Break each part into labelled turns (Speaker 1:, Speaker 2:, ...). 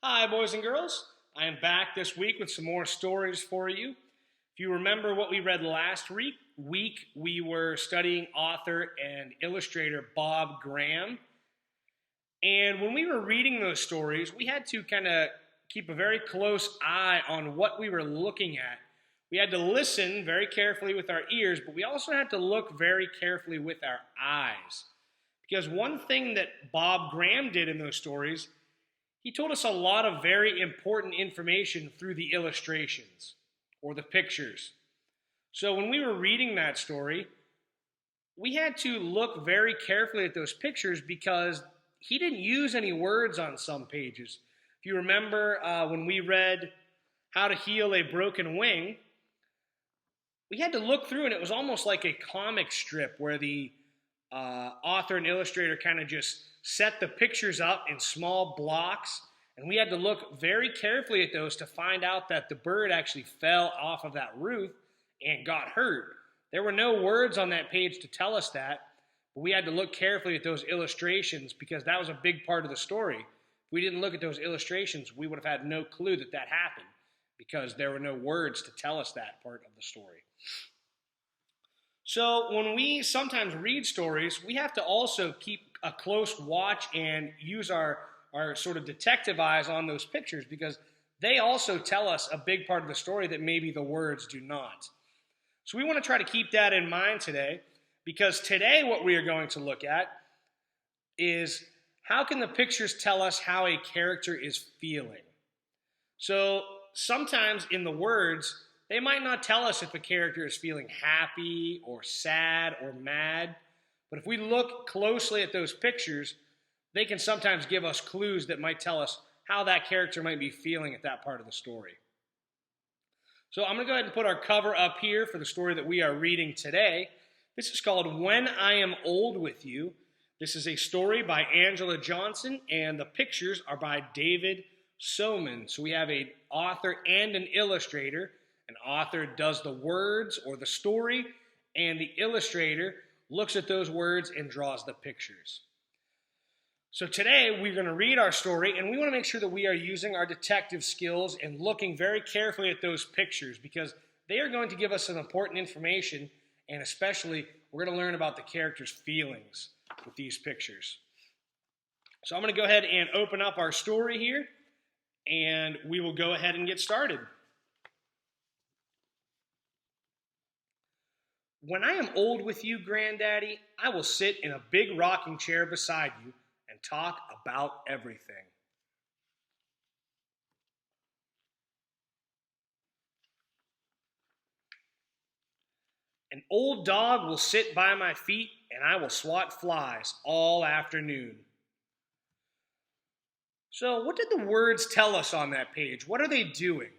Speaker 1: Hi, boys and girls. I am back this week with some more stories for you. If you remember what we read last week we were studying author and illustrator Bob Graham. And when we were reading those stories, we had to kind of keep a very close eye on what we were looking at. We had to listen very carefully with our ears, but we also had to look very carefully with our eyes. Because one thing that Bob Graham did in those stories, he told us a lot of very important information through the illustrations or the pictures. So when we were reading that story, we had to look very carefully at those pictures because he didn't use any words on some pages. If you remember when we read How to Heal a Broken Wing, we had to look through and it was almost like a comic strip where the author and illustrator kind of just set the pictures up in small blocks, and we had to look very carefully at those to find out that the bird actually fell off of that roof and got hurt. There were no words on that page to tell us that, but we had to look carefully at those illustrations because that was a big part of the story. If we didn't look at those illustrations, we would have had no clue that that happened because there were no words to tell us that part of the story. So when we sometimes read stories, we have to also keep a close watch and use our sort of detective eyes on those pictures because they also tell us a big part of the story that maybe the words do not. So we want to try to keep that in mind today because today what we are going to look at is how can the pictures tell us how a character is feeling? So sometimes in the words, they might not tell us if a character is feeling happy or sad or mad, but if we look closely at those pictures, they can sometimes give us clues that might tell us how that character might be feeling at that part of the story. So I'm going to go ahead and put our cover up here for the story that we are reading today. This is called When I Am Old With You. This is a story by Angela Johnson, and the pictures are by David Soman. So we have an author and an illustrator. An author does the words or the story, and the illustrator looks at those words and draws the pictures. So today we're going to read our story, and we want to make sure that we are using our detective skills and looking very carefully at those pictures because they are going to give us some important information, and especially we're going to learn about the characters' feelings with these pictures. So I'm going to go ahead and open up our story here, and we will go ahead and get started. When I am old with you, Granddaddy, I will sit in a big rocking chair beside you and talk about everything. An old dog will sit by my feet and I will swat flies all afternoon. So, what did the words tell us on that page? What are they doing?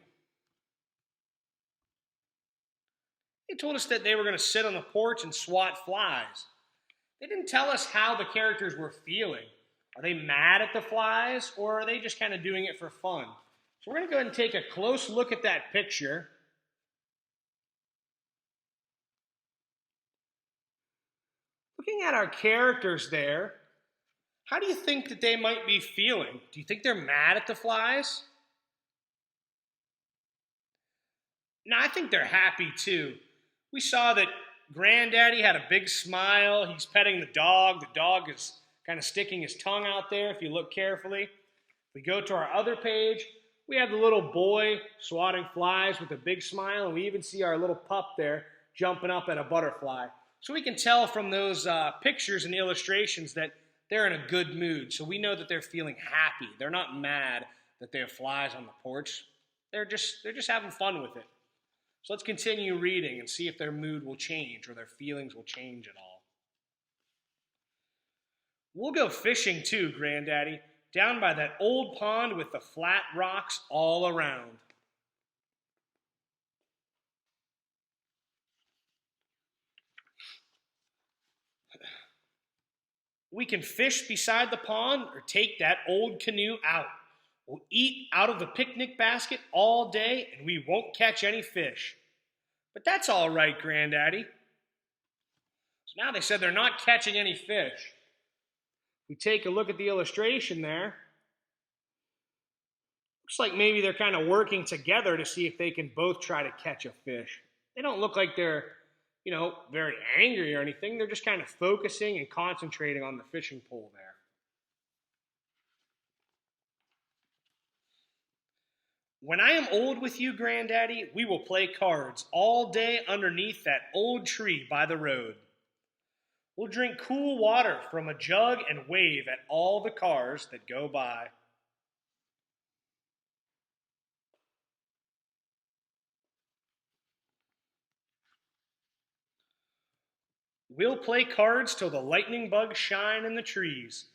Speaker 1: They told us that they were going to sit on the porch and swat flies. They didn't tell us how the characters were feeling. Are they mad at the flies, or are they just kind of doing it for fun? So we're going to go ahead and take a close look at that picture. Looking at our characters there, how do you think that they might be feeling? Do you think they're mad at the flies? No, I think they're happy too. We saw that Granddaddy had a big smile. He's petting the dog. The dog is kind of sticking his tongue out there if you look carefully. If we go to our other page, we have the little boy swatting flies with a big smile, and we even see our little pup there jumping up at a butterfly. So we can tell from those pictures and illustrations that they're in a good mood. So we know that they're feeling happy. They're not mad that they have flies on the porch. They're just having fun with it. So let's continue reading and see if their mood will change or their feelings will change at all. We'll go fishing too, Granddaddy, down by that old pond with the flat rocks all around. We can fish beside the pond or take that old canoe out. We'll eat out of the picnic basket all day and we won't catch any fish. But that's all right, Granddaddy. So now they said they're not catching any fish. We take a look at the illustration there. Looks like maybe they're kind of working together to see if they can both try to catch a fish. They don't look like they're, very angry or anything. They're just kind of focusing and concentrating on the fishing pole there. When I am old with you, Granddaddy, we will play cards all day underneath that old tree by the road. We'll drink cool water from a jug and wave at all the cars that go by. We'll play cards till the lightning bugs shine in the trees,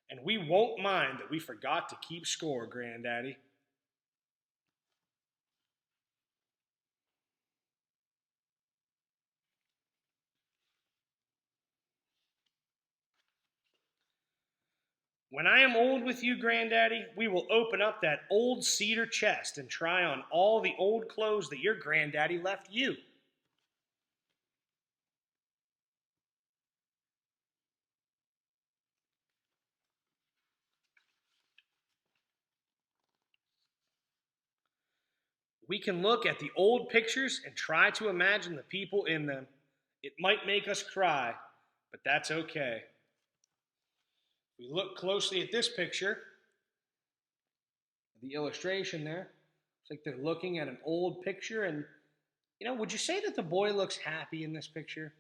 Speaker 1: and we won't mind that we forgot to keep score, Granddaddy. When I am old with you, Granddaddy, we will open up that old cedar chest and try on all the old clothes that your Granddaddy left you. We can look at the old pictures and try to imagine the people in them. It might make us cry, but that's okay. We look closely at this picture, the illustration there. It's like they're looking at an old picture, and would you say that the boy looks happy in this picture?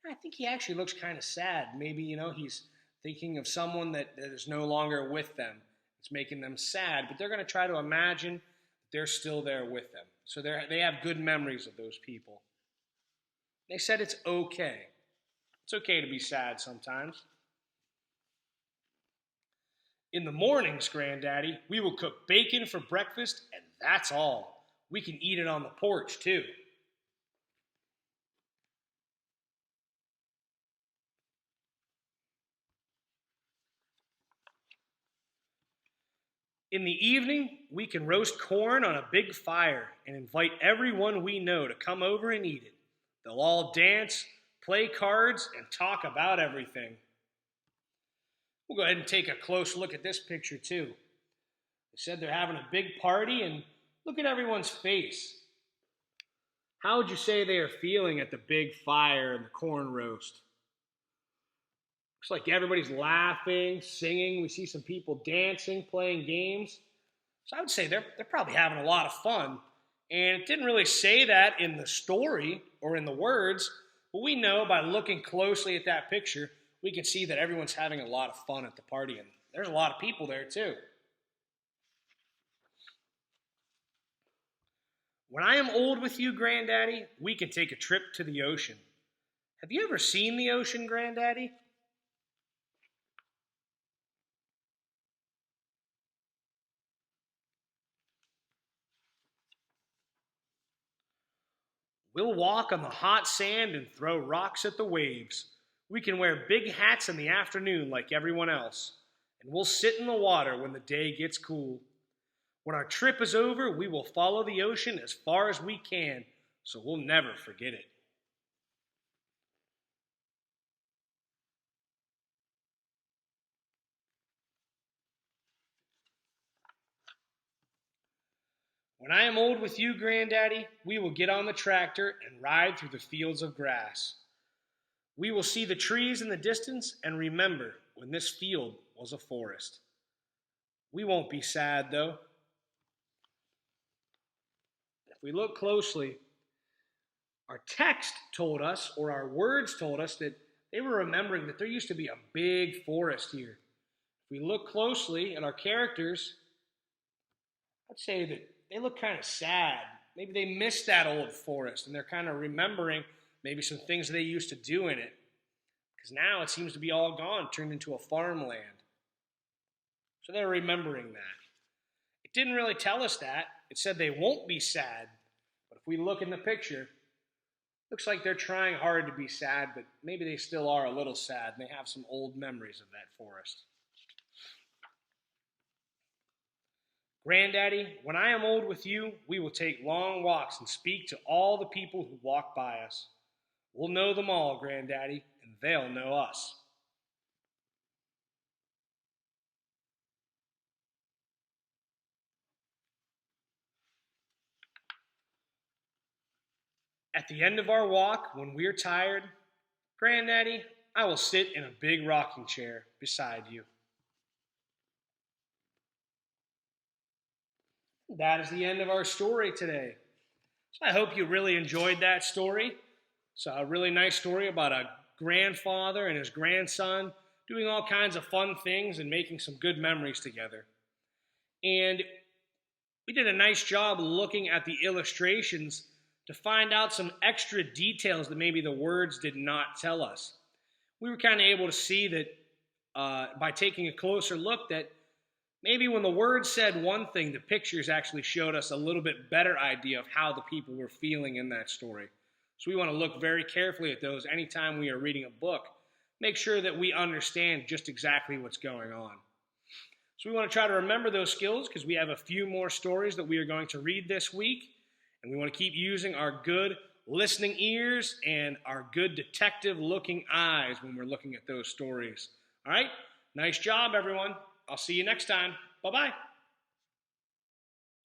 Speaker 1: I think he actually looks kind of sad. Maybe, he's thinking of someone that is no longer with them. It's making them sad, but they're going to try to imagine that they're still there with them. So they have good memories of those people. They said it's okay. It's okay to be sad sometimes. In the mornings, Granddaddy, we will cook bacon for breakfast, and that's all. We can eat it on the porch, too. In the evening, we can roast corn on a big fire and invite everyone we know to come over and eat it. They'll all dance, play cards, and talk about everything. We'll go ahead and take a close look at this picture, too. They said they're having a big party, and look at everyone's face. How would you say they are feeling at the big fire and the corn roast? Looks like everybody's laughing, singing. We see some people dancing, playing games. So I would say they're probably having a lot of fun. And it didn't really say that in the story or in the words, but we know by looking closely at that picture, we can see that everyone's having a lot of fun at the party. And there's a lot of people there too. When I am old with you, Granddaddy, we can take a trip to the ocean. Have you ever seen the ocean, Granddaddy? We'll walk on the hot sand and throw rocks at the waves. We can wear big hats in the afternoon like everyone else. And we'll sit in the water when the day gets cool. When our trip is over, we will follow the ocean as far as we can, so we'll never forget it. When I am old with you, Granddaddy, we will get on the tractor and ride through the fields of grass. We will see the trees in the distance and remember when this field was a forest. We won't be sad, though. If we look closely, our text told us, or our words told us, that they were remembering that there used to be a big forest here. If we look closely at our characters, I'd say that they look kind of sad. Maybe they missed that old forest and they're kind of remembering maybe some things they used to do in it. Because now it seems to be all gone, turned into a farmland. So they're remembering that. It didn't really tell us that. It said they won't be sad. But if we look in the picture, looks like they're trying hard to be sad, but maybe they still are a little sad and they have some old memories of that forest. Granddaddy, when I am old with you, we will take long walks and speak to all the people who walk by us. We'll know them all, Granddaddy, and they'll know us. At the end of our walk, when we're tired, Granddaddy, I will sit in a big rocking chair beside you. That is the end of our story today. So I hope you really enjoyed that story. It's a really nice story about a grandfather and his grandson doing all kinds of fun things and making some good memories together. And we did a nice job looking at the illustrations to find out some extra details that maybe the words did not tell us. We were kind of able to see that by taking a closer look that maybe when the words said one thing, the pictures actually showed us a little bit better idea of how the people were feeling in that story. So we want to look very carefully at those anytime we are reading a book. Make sure that we understand just exactly what's going on. So we want to try to remember those skills because we have a few more stories that we are going to read this week. And we want to keep using our good listening ears and our good detective-looking eyes when we're looking at those stories. All right? Nice job, everyone. I'll see you next time. Bye-bye.